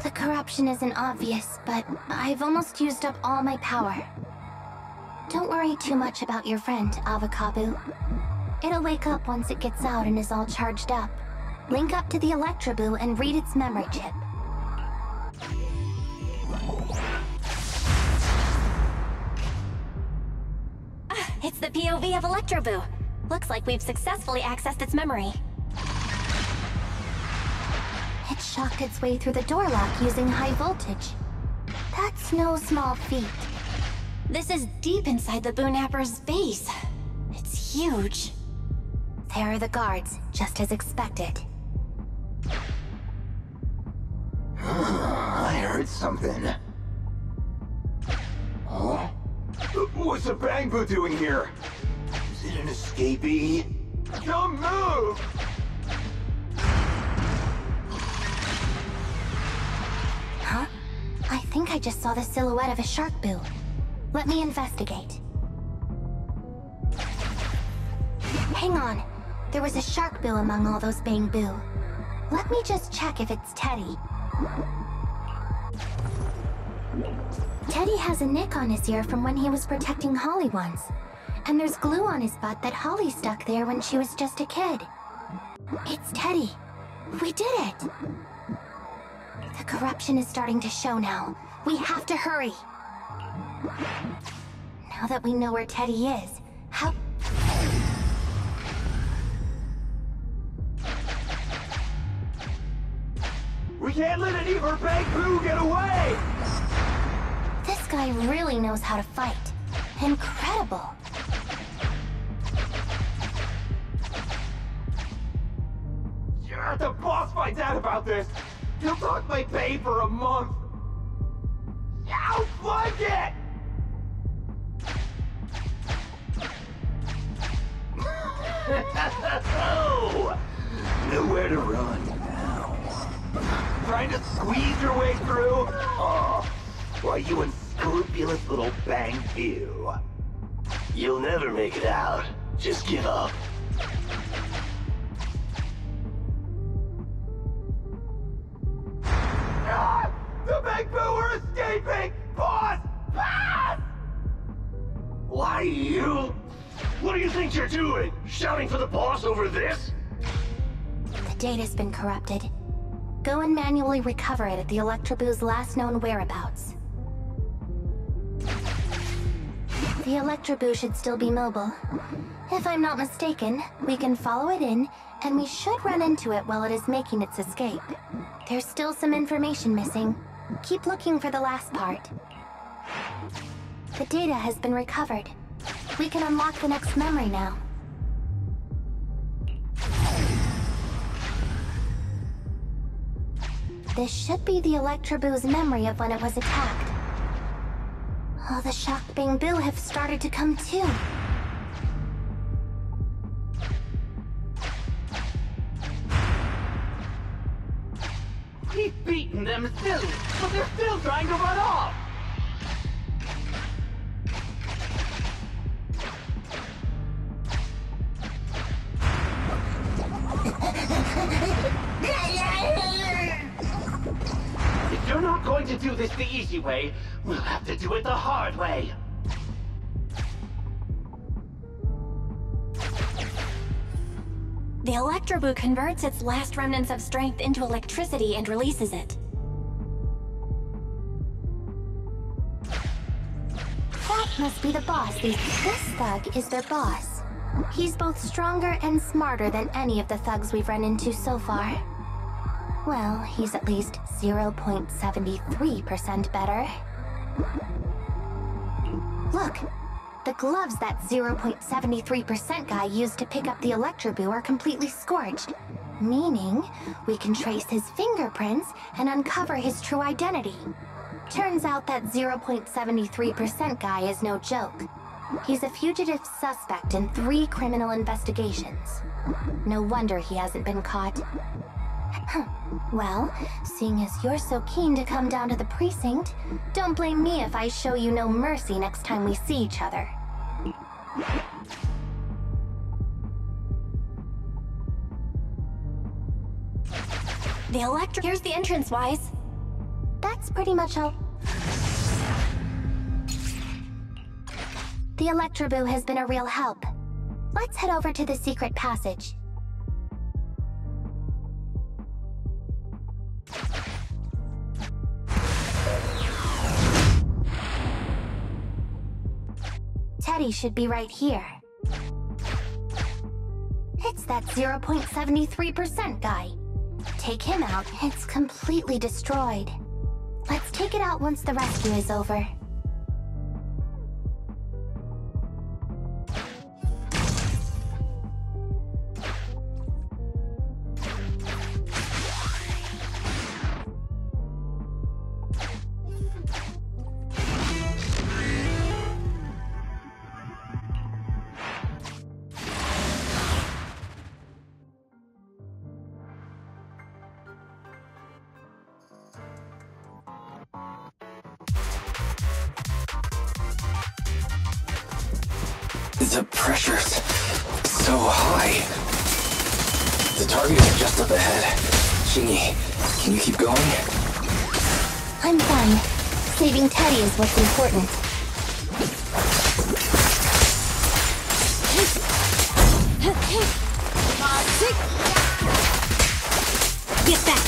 [SPEAKER 1] The corruption isn't obvious, but I've almost used up all my power. Don't worry too much about your friend, Avakabu. It'll wake up once it gets out and is all charged up. Link up to the Electroboo and read its memory chip.
[SPEAKER 3] It's the POV of Electroboo. Looks like we've successfully accessed its memory.
[SPEAKER 1] It shocked its way through the door lock using high voltage. That's no small feat.
[SPEAKER 3] This is deep inside the Boonapper's base. It's huge.
[SPEAKER 1] There are the guards, just as expected.
[SPEAKER 8] I heard something. Huh? What's the Bangboo doing here? Is it an escapee? Don't move!
[SPEAKER 1] Huh? I think I just saw the silhouette of a shark boo. Let me investigate. Hang on. There was a shark boo among all those Bangboo. Let me just check if it's Teddy. Teddy has a nick on his ear from when he was protecting Holly once. And there's glue on his butt that Holly stuck there when she was just a kid. It's Teddy. We did it! The corruption is starting to show now. We have to hurry. Now that we know where Teddy is, how...
[SPEAKER 8] We can't let any of our Bangboo get away!
[SPEAKER 1] This guy really knows how to fight. Incredible.
[SPEAKER 8] Yeah, the boss finds out about this. He'll talk my pay for a month. I'll fudge it! Nowhere to run now. Trying to squeeze your way through? Oh, why, you unscrupulous little Bangboo. You'll never make it out. Just give up. Ah! The Bangboo are escaping! Boss! Pass! Why, you? What do you think you're doing? Shouting for the boss over this?
[SPEAKER 1] The data's been corrupted. Go and manually recover it at the Electroboo's last known whereabouts. The Electroboo should still be mobile. If I'm not mistaken, we can follow it in, and we should run into it while it is making its escape. There's still some information missing. Keep looking for the last part. The data has been recovered. We can unlock the next memory now. This should be the Electroboo's memory of when it was attacked. Oh, the shocked Bangboo have started to come too.
[SPEAKER 8] We've beaten them silly, but they're still trying to run off! If you're not going to do this the easy way, we'll have to do it the hard way.
[SPEAKER 3] The Electroboo converts its last remnants of strength into electricity and releases it.
[SPEAKER 1] That must be the boss. This thug is their boss. He's both stronger and smarter than any of the thugs we've run into so far. Well, he's at least 0.73% better. Look! The gloves that 0.73% guy used to pick up the Electroboo are completely scorched. Meaning, we can trace his fingerprints and uncover his true identity. Turns out that 0.73% guy is no joke. He's a fugitive suspect in 3 criminal investigations. No wonder he hasn't been caught. Well, seeing as you're so keen to come down to the precinct, don't blame me if I show you no mercy next time we see each other.
[SPEAKER 3] Here's the entrance, Wise.
[SPEAKER 1] That's pretty much all. The Electroboo has been a real help. Let's head over to the secret passage. Teddy should be right here. It's that 0.73% guy. Take him out, it's completely destroyed. Let's take it out once the rescue is over.
[SPEAKER 4] The pressure's so high. The target is just up ahead. Qingyi, can you keep going?
[SPEAKER 1] I'm fine. Saving Teddy is what's important.
[SPEAKER 3] Get back!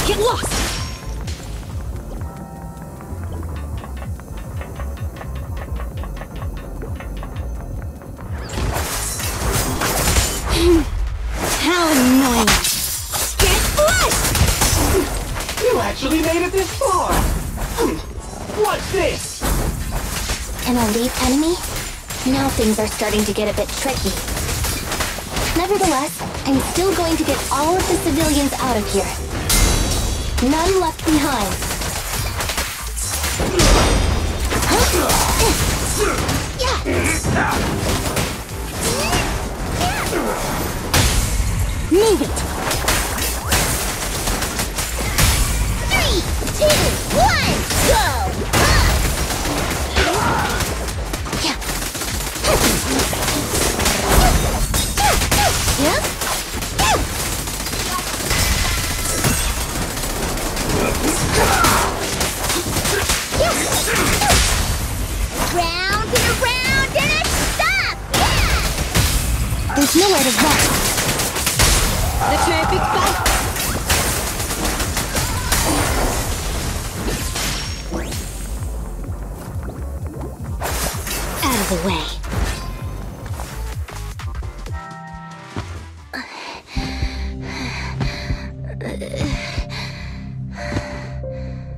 [SPEAKER 3] Get lost! How annoying! Get lost!
[SPEAKER 8] You actually made it this far! What's this?
[SPEAKER 1] An elite enemy? Now things are starting to get a bit tricky. Nevertheless, I'm still going to get all of the civilians out of here. None left behind.
[SPEAKER 3] Move it!
[SPEAKER 6] 3, 2, 1, go!
[SPEAKER 1] There's nowhere to rest.
[SPEAKER 3] The traffic stop.
[SPEAKER 1] Out of the way.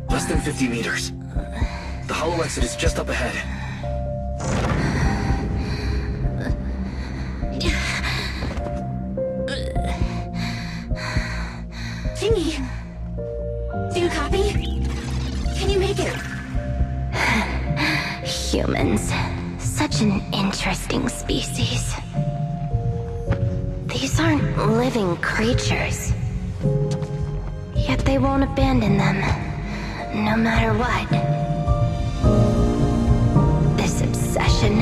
[SPEAKER 4] Less than 50 meters. The hollow exit is just up ahead.
[SPEAKER 5] Qingyi! Do you copy? Can you make it?
[SPEAKER 1] Humans. Such an interesting species. These aren't living creatures. Yet they won't abandon them, no matter what. This obsession,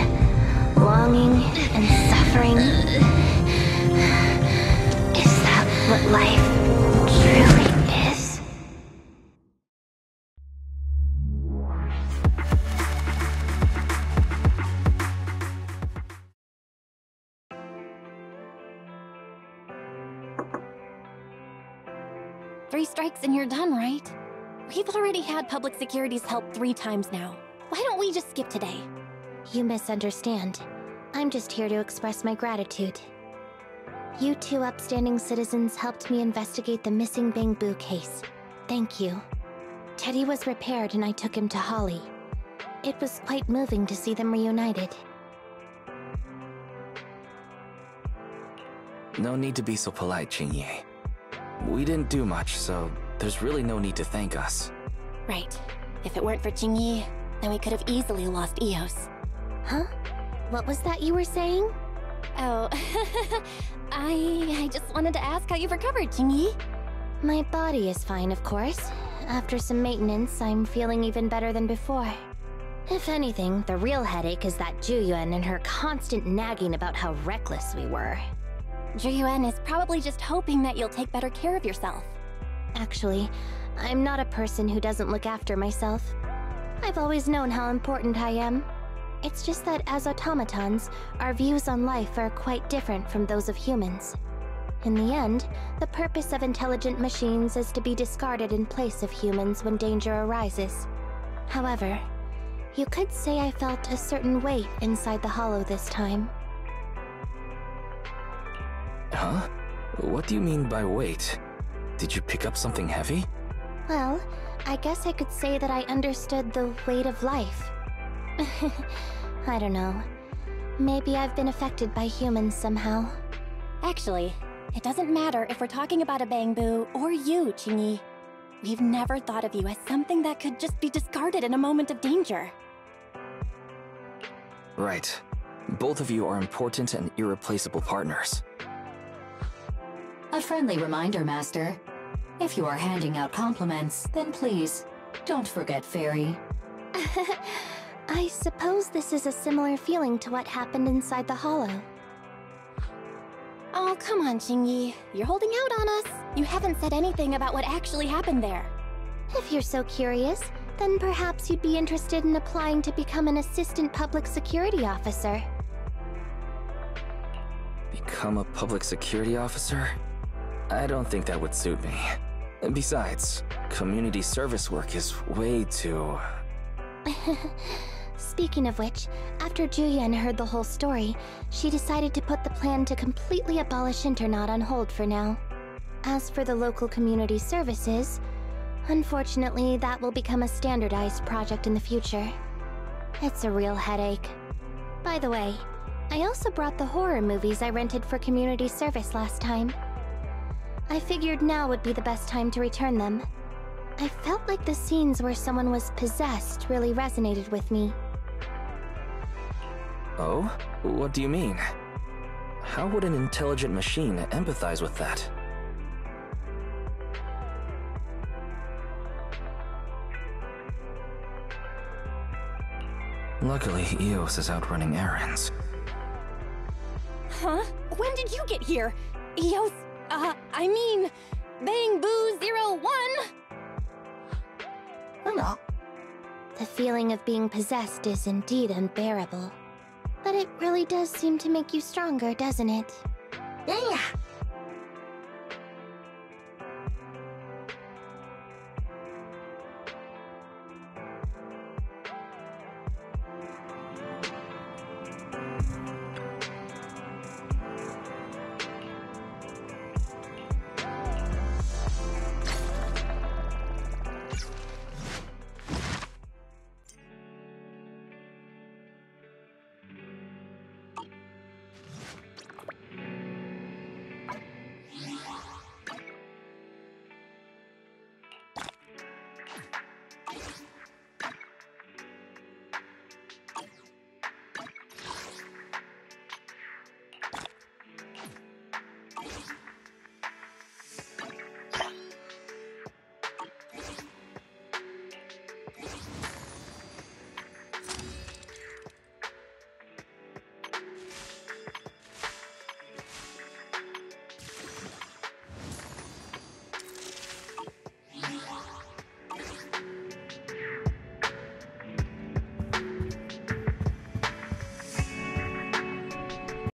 [SPEAKER 1] longing, and suffering. Is that what life truly is?
[SPEAKER 3] Three strikes and you're done, right? We've already had public security's help 3 times now. Why don't we just skip today?
[SPEAKER 1] You misunderstand. I'm just here to express my gratitude. You 2 upstanding citizens helped me investigate the missing Bangboo case. Thank you. Teddy was repaired and I took him to Holly. It was quite moving to see them reunited.
[SPEAKER 4] No need to be so polite, Qingyi. We didn't do much, so there's really no need to thank us.
[SPEAKER 3] Right. If it weren't for Qingyi, then we could have easily lost Eos.
[SPEAKER 1] Huh? What was that you were saying?
[SPEAKER 3] Oh, I just wanted to ask how you've recovered, Qingyi.
[SPEAKER 1] My body is fine, of course. After some maintenance, I'm feeling even better than before. If anything, the real headache is that Juyuan and her constant nagging about how reckless we were.
[SPEAKER 3] Juyuan is probably just hoping that you'll take better care of yourself.
[SPEAKER 1] Actually, I'm not a person who doesn't look after myself. I've always known how important I am. It's just that as automatons, our views on life are quite different from those of humans. In the end, the purpose of intelligent machines is to be discarded in place of humans when danger arises. However, you could say I felt a certain weight inside the hollow this time.
[SPEAKER 4] Huh? What do you mean by weight? Did you pick up something heavy?
[SPEAKER 1] Well, I guess I could say that I understood the weight of life. I don't know. Maybe I've been affected by humans somehow.
[SPEAKER 3] Actually, it doesn't matter if we're talking about a Bangboo or you, Qingyi. We've never thought of you as something that could just be discarded in a moment of danger.
[SPEAKER 4] Right. Both of you are important and irreplaceable partners.
[SPEAKER 5] A friendly reminder, Master. If you are handing out compliments, then please, don't forget Fairy.
[SPEAKER 1] I suppose this is a similar feeling to what happened inside the hollow.
[SPEAKER 3] Oh, come on, Qingyi. You're holding out on us. You haven't said anything about what actually happened there.
[SPEAKER 1] If you're so curious, then perhaps you'd be interested in applying to become an assistant public security officer.
[SPEAKER 4] Become a public security officer? I don't think that would suit me. Besides, community service work is way too...
[SPEAKER 1] Speaking of which, after Juyuan heard the whole story, she decided to put the plan to completely abolish Internat on hold for now. As for the local community services, unfortunately that will become a standardized project in the future. It's a real headache. By the way, I also brought the horror movies I rented for community service last time. I figured now would be the best time to return them. I felt like the scenes where someone was possessed really resonated with me.
[SPEAKER 4] Oh? What do you mean? How would an intelligent machine empathize with that? Luckily, Eos is out running errands.
[SPEAKER 3] Huh? When did you get here? Eos, I mean, Bangboo 01?
[SPEAKER 1] The feeling of being possessed is indeed unbearable. But it really does seem to make you stronger, doesn't it?
[SPEAKER 6] Yeah,